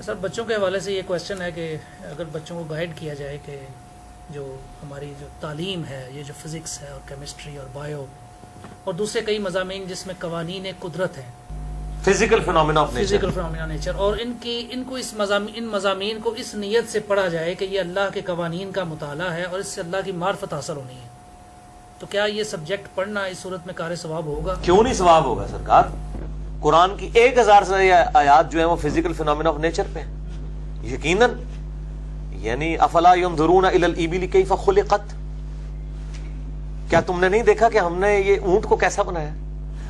سر بچوں کے حوالے سے یہ کویشچن ہے کہ اگر بچوں کو گائیڈ کیا جائے کہ جو ہماری جو تعلیم ہے، یہ جو فزکس ہے اور کیمسٹری اور بایو اور دوسرے کئی مضامین جس میں قوانین قدرت ہیں، physical phenomena of physical phenomena nature, اور ان کو ان مضامین کو اس نیت سے پڑھا جائے کہ یہ اللہ کے قوانین کا مطالعہ ہے اور اس سے اللہ کی معرفت حاصل ہونی ہے، تو کیا یہ سبجیکٹ پڑھنا اس صورت میں کار ثواب ہوگا؟ کیوں نہیں ثواب ہوگا سرکار؟ قرآن کی 1000 سے آیات جو ہیں وہ فزیکل فینومینا آف نیچر پہ ہیں یقیناً. یعنی افلا ینظرون الی الابل کیف خلقت، کیا تم نے نہیں دیکھا کہ ہم نے یہ اونٹ کو کیسا بنایا؟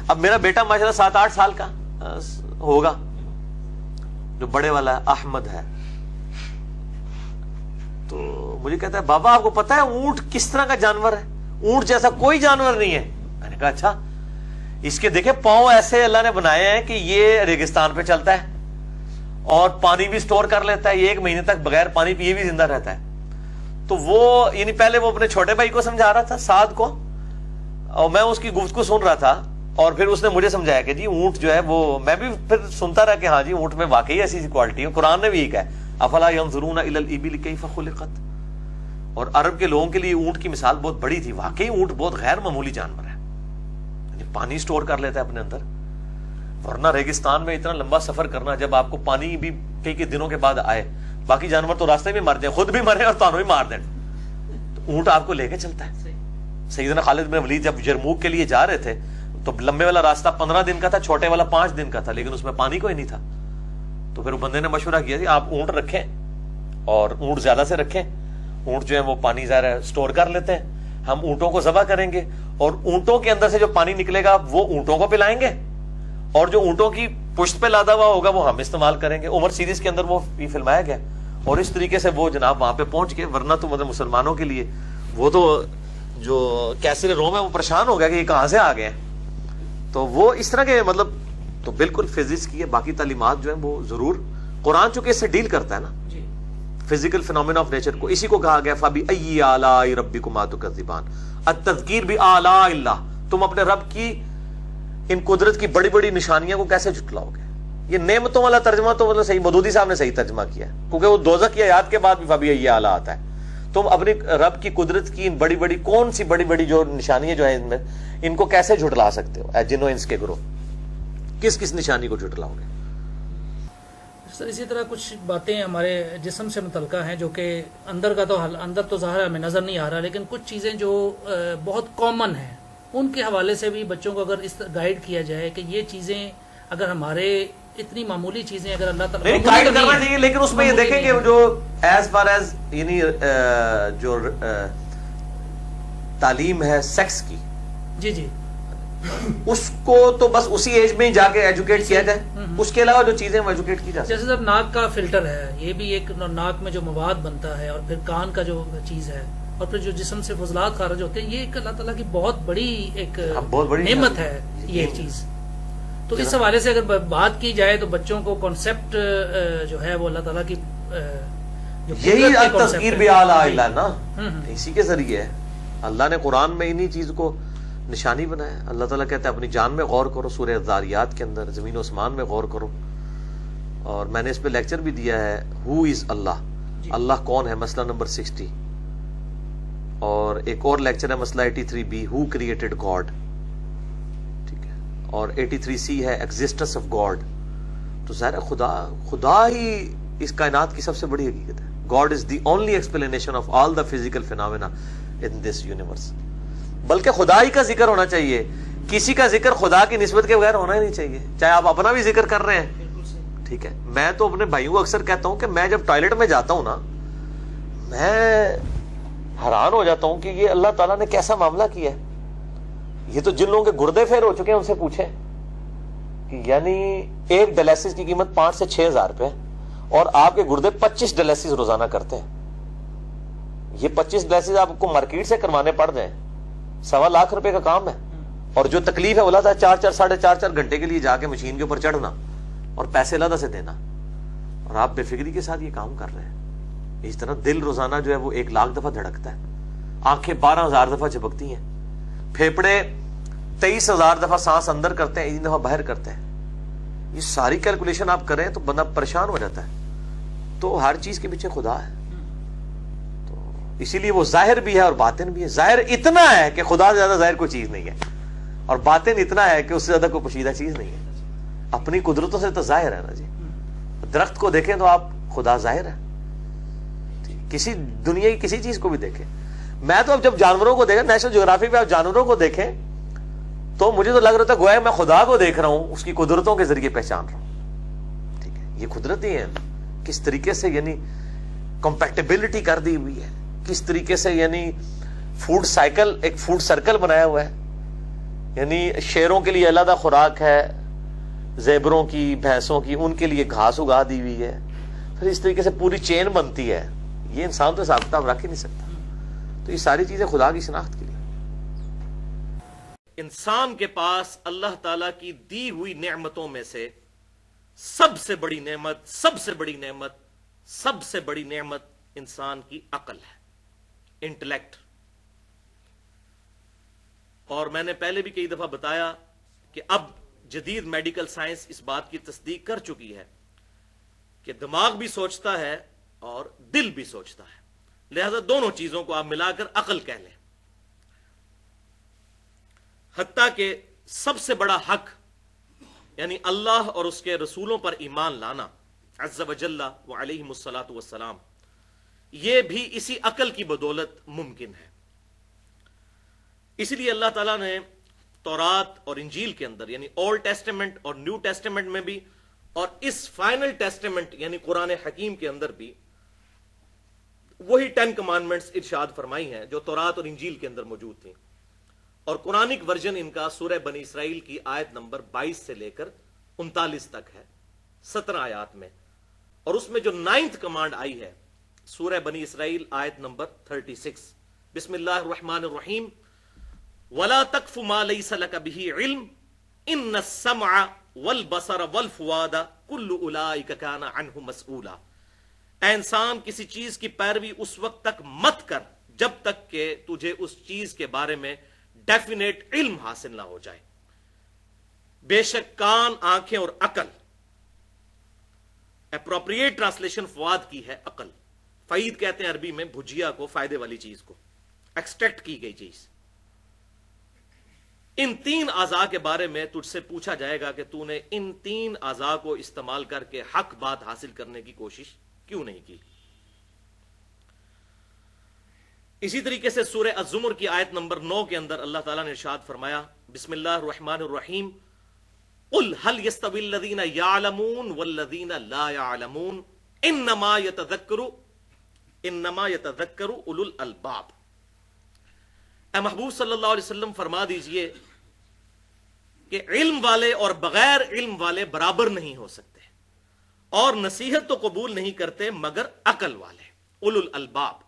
اب میرا بیٹا ماشاءاللہ 7-8 سال کا ہوگا، جو بڑے والا احمد ہے، تو مجھے کہتا ہے بابا آپ کو پتا ہے اونٹ کس طرح کا جانور ہے؟ اونٹ جیسا کوئی جانور نہیں ہے. میں نے کہا اچھا. اس کے دیکھیں پاؤں ایسے اللہ نے بنائے ہیں کہ یہ ریگستان پہ چلتا ہے اور پانی بھی سٹور کر لیتا ہے، یہ 1 مہینے تک بغیر پانی پیے بھی زندہ رہتا ہے. تو وہ یعنی پہلے وہ اپنے چھوٹے بھائی کو سمجھا رہا تھا، سعد کو، اور میں اس کی گفتگو سن رہا تھا، اور پھر اس نے مجھے سمجھایا کہ جی اونٹ جو ہے وہ، میں بھی پھر سنتا رہا کہ ہاں جی اونٹ میں واقعی ایسی کوالٹی ہے. قرآن نے بھی یہ کہا ہے افلا ینظرون الی الابل کیف خلقت. اور عرب کے لوگوں کے لیے اونٹ کی مثال بہت بڑی تھی. واقعی اونٹ بہت غیر معمولی جانور ہے، پانی سٹور کر لیتا ہے اپنے اندر، ورنہ ریگستان میں اتنا لمبا سفر کرنا، جب آپ کو پانی بھی کئی دنوں کے بعد آئے، باقی جانور تو راستے میں مر جائیں، خود بھی مرے اور تانوں بھی مار دیں، تو اونٹ آپ کو لے کے چلتا ہے. سیدنا خالد بن ولید جب یرموک کے لیے جا رہے تھے تو لمبے والا راستہ 15 دن کا تھا، چھوٹے والا 5 دن کا تھا، لیکن اس میں پانی کوئی نہیں تھا. تو پھر وہ بندے نے مشورہ کیا جی آپ اونٹ رکھیں، اور اونٹ زیادہ سے رکھیں، اونٹ جو ہے وہ پانی ظاہر سٹور کر لیتے ہیں، ہم اونٹوں کو ذبح کریں گے اور اونٹوں کے اندر سے جو پانی نکلے گا وہ اونٹوں کو پلائیں گے، اور جو اونٹوں کی پشت پہ لادا ہوا ہوگا وہ ہم استعمال کریں گے. عمر سیریز کے اندر وہ بھی فلمایا گیا، اور اس طریقے سے وہ جناب وہاں پہ پہنچ گئے. ورنہ تو مطلب مسلمانوں کے لیے وہ تو جو کیسر روم ہے وہ پریشان ہو گیا کہ یہ کہاں سے آ گئے. تو وہ اس طرح کے مطلب تو بالکل فزکس کی باقی تعلیمات جو ہیں وہ ضرور، قرآن چونکہ اس سے ڈیل کرتا ہے نا فزیکل فینومینا آف نیچر کو، اسی کو کہا گیا فَبِأَيِّ آلَاءِ رَبِّكُمَا تُكَذِّبَانِ، التذکیر بِآلاء اللہ، تم اپنے رب کی ان قدرت کی بڑی بڑی نشانیاں کو کیسے جھٹلاؤ گے. یہ نعمتوں والا ترجمہ تو مطلب صحیح مودودی صاحب نے صحیح ترجمہ کیا ہے، کیونکہ وہ دوزخ کی آیات کے بعد بھی فَبِأَيِّ آلَاء آتا ہے. تم اپنی رب کی قدرت کی ان بڑی بڑی کون سی بڑی بڑی جو نشانیاں جو ہیں ان میں، ان کو کیسے جھٹلا سکتے ہو؟ اے جن و انس کے گروہ، کس کس نشانی کو جھٹلاؤ گے؟ سر اسی طرح کچھ باتیں ہمارے جسم سے متعلقہ ہیں جو کہ اندر کا تو اندر تو ظاہر ہمیں نظر نہیں آ رہا، لیکن کچھ چیزیں جو بہت کامن ہیں ان کے حوالے سے بھی بچوں کو اگر اس گائیڈ کیا جائے کہ یہ چیزیں اگر ہمارے اتنی معمولی چیزیں اگر اللہ تعالیٰ گائیڈ کرنا چاہیے، لیکن اس میں یہ دیکھیں کہ جو ایز فار ایز یعنی جو تعلیم ہے سیکس کی، جی اس کو تو بس اسی ایج میں ہی جا کے ایجوکیٹ کیا جائے، اس کے علاوہ جو چیزیں وہ ایجوکیٹ کی جا سکتی. جیسے سر ناک کا فلٹر ہے، یہ بھی ایک ناک میں جو مواد بنتا ہے، اور پھر کان کا جو چیز ہے، اور پھر جو جسم سے فضلات خارج ہوتے ہیں، یہ ایک اللہ تعالیٰ کی بہت بڑی ایک نعمت ہے یہ چیز. تو اس حوالے سے اگر بات کی جائے تو بچوں کو کانسیپٹ جو ہے وہ اللہ تعالیٰ کی یہی تذکیر بآلاء اللہ نا، اسی کے ذریعے ہے. اللہ نے قرآن میں انہی چیز کو نشانی بنایا. اللہ تعالیٰ کہتا ہے اپنی جان میں غور کرو، سورہ الذاریات کے اندر زمین و اسمان میں غور کرو. اور میں نے اس پہ لیکچر بھی دیا ہے، ہو از اللہ، اللہ کون ہے، مسئلہ نمبر 60. اور ایک اور لیکچر ہے مسئلہ 83B، ہو کریٹڈ گاڈ، ٹھیک ہے. اور 83C ہے ایگزسٹنس آف گاڈ. تو ظاہر خدا ہی اس کائنات کی سب سے بڑی حقیقت ہے. God is the only explanation of all the physical phenomena in this universe. بلکہ خدا ہی کا ذکر ہونا چاہیے، کسی کا ذکر خدا کی نسبت کے بغیر ہونا ہی نہیں چاہیے، چاہے آپ اپنا بھی ذکر کر رہے ہیں. ٹھیک ہے، میں تو اپنے بھائیوں کو اکثر کہتا ہوں کہ میں جب ٹوائلٹ میں جاتا ہوں نا، میں حیران ہو جاتا ہوں کہ یہ اللہ تعالیٰ نے کیسا معاملہ کیا ہے. یہ تو جن لوگوں کے گردے پھیر ہو چکے ہیں ان سے پوچھیں کہ یعنی ایک ڈائلیسس کی قیمت 5 سے 6 ہزار روپے، اور آپ کے گردے 25 ڈائلیسس روزانہ کرتے ہیں. یہ 25 ڈائلیسس آپ کو مارکیٹ سے کروانے پڑ جائیں، 1.25 لاکھ روپے کا کام ہے. اور جو تکلیف ہے وہ اللہ 4 گھنٹے کے لیے جا کے مشین کے اوپر چڑھنا اور پیسے اللہ سے دینا، اور آپ بے فکری کے ساتھ یہ کام کر رہے ہیں. اس طرح دل روزانہ جو ہے وہ 1 لاکھ دفعہ دھڑکتا ہے، آنکھیں 12,000 دفعہ جھپکتی ہیں، پھیپڑے 23,000 دفعہ سانس اندر کرتے ہیں، 1 دفعہ باہر کرتے ہیں. یہ ساری کیلکولیشن آپ کریں تو بندہ پریشان ہو جاتا ہے. تو ہر چیز کے پیچھے خدا ہے. تو اسی لیے وہ ظاہر بھی ہے اور باطن بھی ہے. ظاہر اتنا ہے کہ خدا سے زیادہ ظاہر کوئی چیز نہیں ہے, اور باطن اتنا ہے کہ اس سے زیادہ کوئی پوشیدہ چیز نہیں ہے. اپنی قدرتوں سے تو ظاہر ہے نا جی. درخت کو دیکھیں تو آپ خدا ظاہر ہے, کسی دنیا کی کسی چیز کو بھی دیکھیں. میں تو اب جب جانوروں کو دیکھیں, نیشنل جغرافی پہ آپ جانوروں کو دیکھیں تو مجھے تو لگ رہا تھا گویا میں خدا کو دیکھ رہا ہوں, اس کی قدرتوں کے ذریعے پہچان رہا ہوں. ٹھیک ہے, یہ قدرتی ہیں کس طریقے سے, یعنی کمپیٹیبلٹی کر دی ہوئی ہے کس طریقے سے, یعنی فوڈ سائیکل, ایک فوڈ سرکل بنایا ہوا ہے. یعنی شیروں کے لیے علیحدہ خوراک ہے, زیبروں کی, بھینسوں کی, ان کے لیے گھاس اگا دی ہوئی ہے. پھر اس طریقے سے پوری چین بنتی ہے. یہ انسان تو حساب کتاب رکھ ہی نہیں سکتا. تو یہ ساری چیزیں خدا کی شناخت کے لیے. انسان کے پاس اللہ تعالی کی دی ہوئی نعمتوں میں سے سب سے بڑی نعمت, سب سے بڑی نعمت, سب سے بڑی نعمت انسان کی عقل ہے, انٹلیکٹ. اور میں نے پہلے بھی کئی دفعہ بتایا کہ اب جدید میڈیکل سائنس اس بات کی تصدیق کر چکی ہے کہ دماغ بھی سوچتا ہے اور دل بھی سوچتا ہے, لہذا دونوں چیزوں کو آپ ملا کر عقل کہہ لیں. حتیٰ کہ سب سے بڑا حق یعنی اللہ اور اس کے رسولوں پر ایمان لانا عز وجل و علیہم الصلاۃ والسلام, یہ بھی اسی عقل کی بدولت ممکن ہے. اسی لیے اللہ تعالیٰ نے تورات اور انجیل کے اندر یعنی اولڈ ٹیسٹمنٹ اور نیو ٹیسٹمنٹ میں بھی, اور اس فائنل ٹیسٹمنٹ یعنی قرآن حکیم کے اندر بھی وہی 10 کمانڈمنٹس ارشاد فرمائی ہیں جو تورات اور انجیل کے اندر موجود تھیں. اور قرآنک ورژن ان کا سورہ بنی اسرائیل کی آیت نمبر 22 سے لے کر 39 تک ہے, 17 آیات میں. اور اس میں جو 9th کمانڈ آئی ہے سورہ بنی اسرائیل آیت نمبر 36, بسم اللہ الرحمن الرحیم, وَلَا تَقْفُ مَا لَيْسَ لَكَ بِهِ عِلْمٍ إِنَّ السَّمْعَ وَالْبَصَرَ وَالْفُؤَادَ كُلُّ أُولَٰئِكَ كَانَ عَنْهُ مَسْئُولًا. اے انسان, کسی چیز کی پیروی اس وقت تک مت کر جب تک کہ تجھے اس چیز کے بارے میں ڈیفینیٹ علم حاصل نہ ہو جائے. بے شک کان, آنکھیں اور عقل, اپروپریٹ ٹرانسلیشن فواد کی ہے عقل. فعید کہتے ہیں عربی میں بھجیا کو, فائدے والی چیز کو, ایکسٹریکٹ کی گئی چیز. ان 3 اعضاء کے بارے میں تجھ سے پوچھا جائے گا کہ تو نے ان 3 اعضاء کو استعمال کر کے حق بات حاصل کرنے کی کوشش کیوں نہیں کی. اسی طریقے سے سورہ الزمر کی آیت نمبر 9 کے اندر اللہ تعالیٰ نے ارشاد فرمایا, بسم اللہ الرحمن الرحیم, قل هل يستوي الذين يعلمون والذين لا يعلمون انما يتذكر اولو الالباب. اے محبوب صلی اللہ علیہ وسلم فرما دیجئے کہ علم والے اور بغیر علم والے برابر نہیں ہو سکتے, اور نصیحت تو قبول نہیں کرتے مگر عقل والے, اولو الالباب.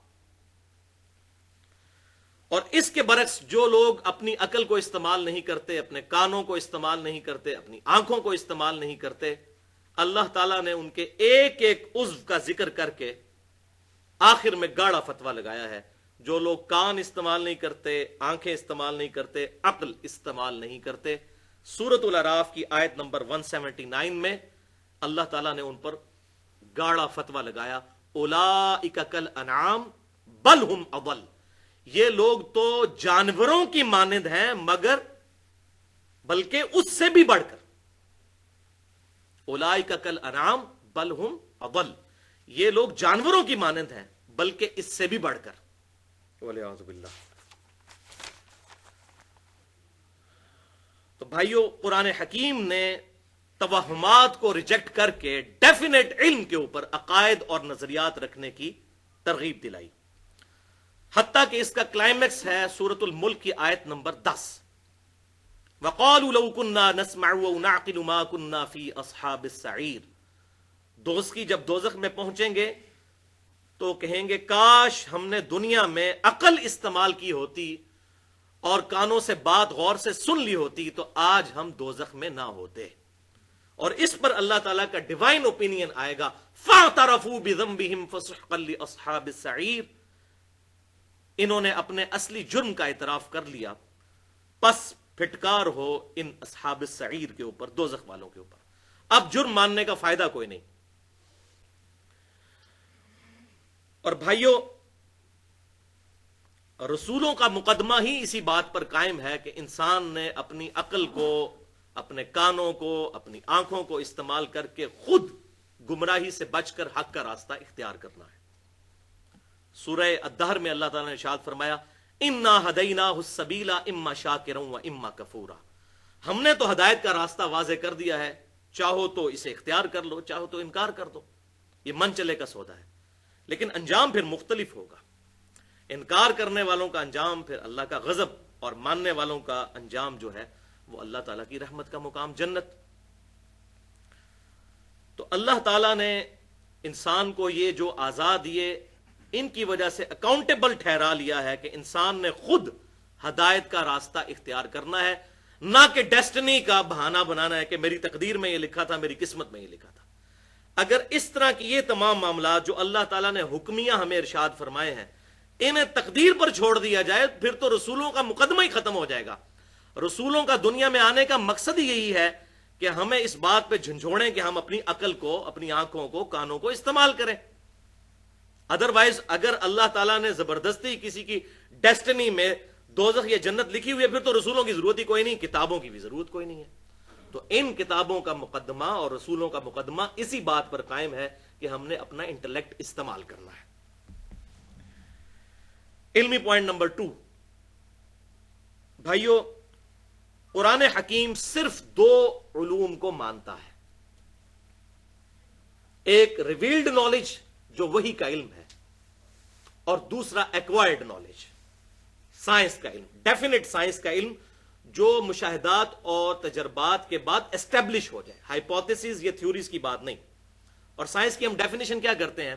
اور اس کے برعکس جو لوگ اپنی عقل کو استعمال نہیں کرتے, اپنے کانوں کو استعمال نہیں کرتے, اپنی آنکھوں کو استعمال نہیں کرتے, اللہ تعالیٰ نے ان کے ایک ایک عضو کا ذکر کر کے آخر میں گاڑا فتویٰ لگایا ہے. جو لوگ کان استعمال نہیں کرتے, آنکھیں استعمال نہیں کرتے, عقل استعمال نہیں کرتے, سورۃ الاعراف کی آیت نمبر 179 میں اللہ تعالیٰ نے ان پر گاڑا فتویٰ لگایا, اولئک کالانعام بل ہم اضل. یہ لوگ تو جانوروں کی مانند ہیں مگر بلکہ اس سے بھی بڑھ کر, اولئک کالانعام بل ہم اضل. یہ لوگ جانوروں کی مانند ہیں بلکہ اس سے بھی بڑھ کر. والعیاذ باللہ. تو بھائیو, قرآن حکیم نے توہمات کو ریجیکٹ کر کے ڈیفینیٹ علم کے اوپر عقائد اور نظریات رکھنے کی ترغیب دلائی. حتیٰ کہ اس کا کلائمیکس ہے سورۃ الملک کی آیت نمبر 10, وَقَالُوا لَوْ كُنَّا نَسْمَعُ وَنَعْقِلُ مَا كُنَّا فِي أَصْحَابِ السَّعِيرِ. دوزخی جب دوزخ میں پہنچیں گے تو کہیں گے کاش ہم نے دنیا میں عقل استعمال کی ہوتی اور کانوں سے بات غور سے سن لی ہوتی تو آج ہم دوزخ میں نہ ہوتے. اور اس پر اللہ تعالیٰ کا ڈیوائن اوپینین آئے گا, فَاعْتَرَفُوا بِذَنبِهِمْ فَسُحْقًا لِأَصْحَابِ السَّعِيرِ. انہوں نے اپنے اصلی جرم کا اعتراف کر لیا, پس پھٹکار ہو ان اصحاب السعیر کے اوپر, دوزخ والوں کے اوپر. اب جرم ماننے کا فائدہ کوئی نہیں. اور بھائیوں، رسولوں کا مقدمہ ہی اسی بات پر قائم ہے کہ انسان نے اپنی عقل کو، اپنے کانوں کو، اپنی آنکھوں کو استعمال کر کے خود گمراہی سے بچ کر حق کا راستہ اختیار کرنا ہے۔ سورہ الدہر میں اللہ تعالیٰ نے ارشاد فرمایا انا ہدیناہ السبیل اما شاکرا و اما کفورا، ہم نے تو ہدایت کا راستہ واضح کر دیا ہے، چاہو تو اسے اختیار کر لو، چاہو تو انکار کر دو، یہ من چلے کا سودا ہے، لیکن انجام پھر مختلف ہوگا۔ انکار کرنے والوں کا انجام پھر اللہ کا غضب، اور ماننے والوں کا انجام جو ہے وہ اللہ تعالیٰ کی رحمت کا مقام جنت۔ تو اللہ تعالیٰ نے انسان کو یہ جو آزاد دیے، ان کی وجہ سے اکاؤنٹیبل ٹھہرا لیا ہے کہ انسان نے خود ہدایت کا راستہ اختیار کرنا ہے، نہ کہ ڈیسٹنی کا بہانہ بنانا ہے کہ میری تقدیر میں یہ لکھا تھا، میری قسمت میں یہ لکھا تھا۔ اگر اس طرح کی یہ تمام معاملات جو اللہ تعالیٰ نے حکمیہ ہمیں ارشاد فرمائے ہیں انہیں تقدیر پر چھوڑ دیا جائے، پھر تو رسولوں کا مقدمہ ہی ختم ہو جائے گا۔ رسولوں کا دنیا میں آنے کا مقصد ہی یہی ہے کہ ہمیں اس بات پہ جھنجھوڑیں کہ ہم اپنی عقل کو، اپنی آنکھوں کو، کانوں کو استعمال کریں۔ ادروائز اگر اللہ تعالیٰ نے زبردستی کسی کی ڈیسٹنی میں دوزخ یا جنت لکھی ہوئی ہے، پھر تو رسولوں کی ضرورت ہی کوئی نہیں، کتابوں کی بھی ضرورت کوئی نہیں ہے۔ تو ان کتابوں کا مقدمہ اور رسولوں کا مقدمہ اسی بات پر قائم ہے کہ ہم نے اپنا انٹلیکٹ استعمال کرنا ہے۔ علمی پوائنٹ نمبر 2، بھائیو، قرآن حکیم صرف 2 علوم کو مانتا ہے، ایک ریویلڈ نالج جو وحی کا علم ہے، اور دوسرا ایکوائرڈ نالج، سائنس کا علم، ڈیفینٹ سائنس کا علم جو مشاہدات اور تجربات کے بعد اسٹیبلش ہو جائے، ہائپوتھیسز یا تھیوریز کی بات نہیں۔ اور سائنس کی ہم ڈیفینیشن کیا کرتے ہیں؟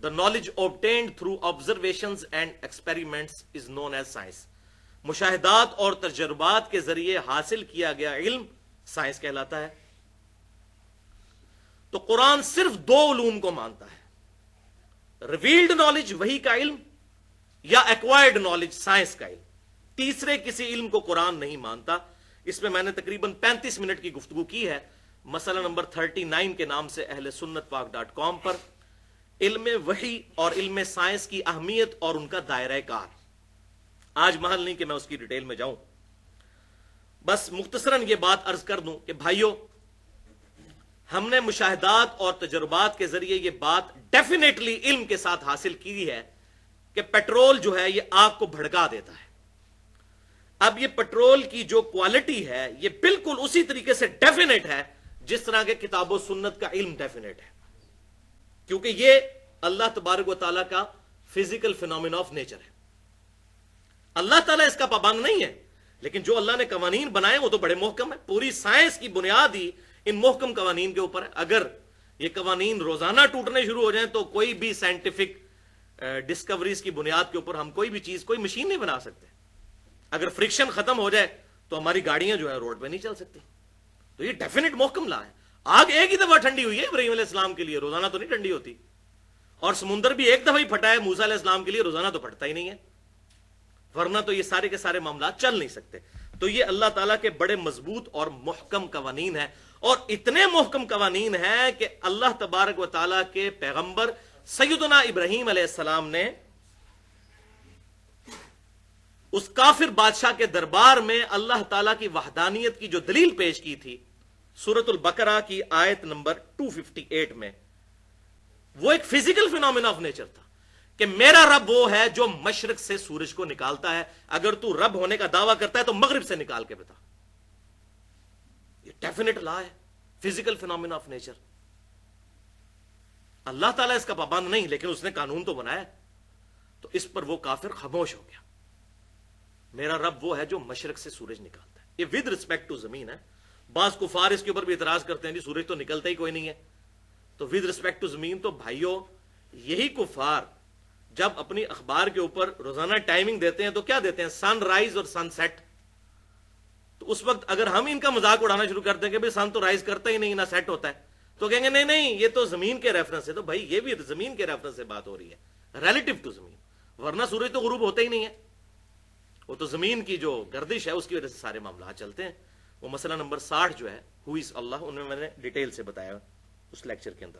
The knowledge obtained through observations and experiments is known as science۔ مشاہدات اور تجربات کے ذریعے حاصل کیا گیا علم سائنس کہلاتا ہے۔ تو قرآن صرف 2 علوم کو مانتا ہے، ریویلڈ نالج وحی کا علم یا ایکوائرڈ نالج سائنس کا علم۔ تیسرے کسی علم کو قرآن نہیں مانتا۔ اس میں میں نے تقریباً 35 منٹ کی گفتگو کی ہے، مسئلہ نمبر 39 کے نام سے اہل سنت پاک.com پر، علم وحی اور علم سائنس کی اہمیت اور ان کا دائرہ کار۔ آج محل نہیں کہ میں اس کی ڈیٹیل میں جاؤں، بس مختصراً یہ بات عرض کر دوں کہ بھائیوں، ہم نے مشاہدات اور تجربات کے ذریعے یہ بات ڈیفینیٹلی علم کے ساتھ حاصل کی ہے کہ پیٹرول جو ہے یہ آگ کو بھڑکا دیتا ہے۔ اب یہ پیٹرول کی جو کوالٹی ہے یہ بالکل اسی طریقے سے ڈیفینیٹ ہے جس طرح کے کتاب و سنت کا علم ڈیفینیٹ ہے، کیونکہ یہ اللہ تبارک و تعالیٰ کا فزیکل فینومینا آف نیچر ہے۔ اللہ تعالیٰ اس کا پابند نہیں ہے، لیکن جو اللہ نے قوانین بنائے وہ تو بڑے محکم ہے۔ پوری سائنس کی بنیاد ہی ان محکم قوانین کے اوپر ہے۔ اگر یہ قوانین روزانہ ٹوٹنے شروع ہو جائیں تو کوئی بھی سائنٹیفک ڈسکوریز کی بنیاد کے اوپر ہم کوئی بھی چیز، کوئی مشین نہیں بنا سکتے۔ اگر فرکشن ختم ہو جائے تو ہماری گاڑیاں جو ہے روڈ پہ نہیں چل سکتی۔ تو یہ ڈیفینیٹ محکم لا ہے۔ آگ ایک ہی دفعہ ٹھنڈی ہوئی ہے ابراہیم علیہ السلام کے لیے، روزانہ تو نہیں ٹھنڈی ہوتی، اور سمندر بھی ایک دفعہ ہی پھٹا ہے موسیٰ علیہ السلام کے لیے، روزانہ تو پھٹتا ہی نہیں ہے، ورنہ تو یہ سارے کے سارے معاملات چل نہیں سکتے۔ تو یہ اللہ تعالیٰ کے بڑے مضبوط اور محکم قوانین ہیں، اور اتنے محکم قوانین ہیں کہ اللہ تبارک و تعالیٰ کے پیغمبر سیدنا ابراہیم علیہ السلام نے اس کافر بادشاہ کے دربار میں اللہ تعالیٰ کی وحدانیت کی جو دلیل پیش کی تھی سورۃ البقرہ کی آیت نمبر 258 میں، وہ ایک فزیکل فینومینا آف نیچر تھا کہ میرا رب وہ ہے جو مشرق سے سورج کو نکالتا ہے، اگر تو رب ہونے کا دعویٰ کرتا ہے تو مغرب سے نکال کے بتا۔ یہ ڈیفینیٹ لا ہے، فزیکل فینومینا آف نیچر۔ اللہ تعالیٰ اس کا پابند نہیں، لیکن اس نے قانون تو بنایا، تو اس پر وہ کافر خاموش ہو گیا۔ میرا رب وہ ہے جو مشرق سے سورج نکالتا ہے، یہ ود رسپیکٹ ٹو زمین ہے۔ بعض کفار اس کے اوپر بھی اعتراض کرتے ہیں جی سورج تو نکلتا ہی کوئی نہیں ہے، تو ود رسپیکٹ ٹو زمین۔ تو بھائیوں، یہی کفار جب اپنی اخبار کے اوپر روزانہ ٹائمنگ دیتے ہیں تو کیا دیتے ہیں؟ سن رائز اور سن سیٹ۔ تو اس وقت اگر ہم ان کا مذاق اڑانا شروع کرتے ہیں کہ بھائی سن تو رائز کرتا ہی نہیں، نہ سیٹ ہوتا ہے، تو کہیں گے نہیں نہیں یہ تو زمین کے ریفرنس ہے۔ تو بھائی یہ بھی زمین کے ریفرنس سے بات ہو رہی ہے، ریلیٹو ٹو زمین، ورنہ سورج تو غروب ہوتا ہی نہیں ہے، وہ تو زمین کی جو گردش ہے اس کی وجہ سے سارے معاملات چلتے ہیں۔ وہ مسئلہ نمبر 60 جو ہے ہو از اللہ، ان میں نے ڈیٹیل سے بتایا اس لیکچر کے اندر۔